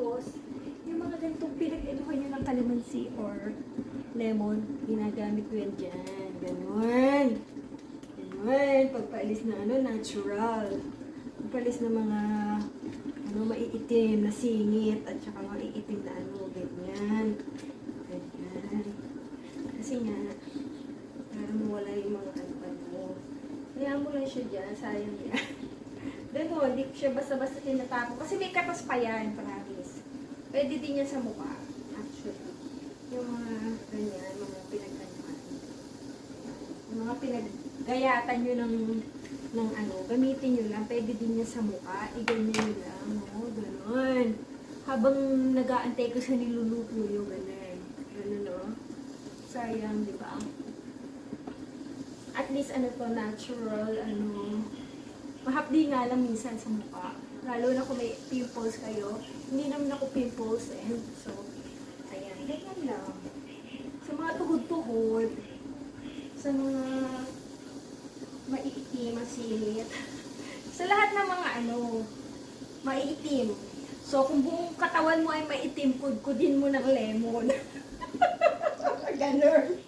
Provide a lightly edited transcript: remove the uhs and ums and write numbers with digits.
Tapos, yung mga ganitong pinag-inuhan nyo ng kalamansi or lemon, ginagamit ko yan dyan. Ganun. Ganun. Pagpaalis na natural. Pagpaalis na mga maiitim na singit at saka maiitim na ganyan. Ganyan. Kasi nga, para mawala yung mga ano. Kaya mo lang siya dyan, sayang yan. Ganun, hindi ko siya basta-basta tinatapo. Kasi may katas pa yan, promise. Pwede din yan sa mukha, actually. Yung mga ganyan, mga pinagkanyaan. Yung mga pinaggayatan nyo ng gamitin nyo lang. Pwede din yan sa mukha. I-ganyan nyo lang, ganun. Habang nag-aantay ko sa niluluto nyo, ganun. Ganun, no? Sayang, di ba? At least, natural, mahapdi nga lang minsan sa mukha. Lalo na kung may pimples kayo. Hindi naman ako pimples So, ayan. Ganyan lang. Sa mga tuhod-tuhod, sa mga maiitim, masingit. Sa lahat ng mga maiitim. So, kung buong katawan mo ay maiitim, kudkudin mo ng lemon. Ganun.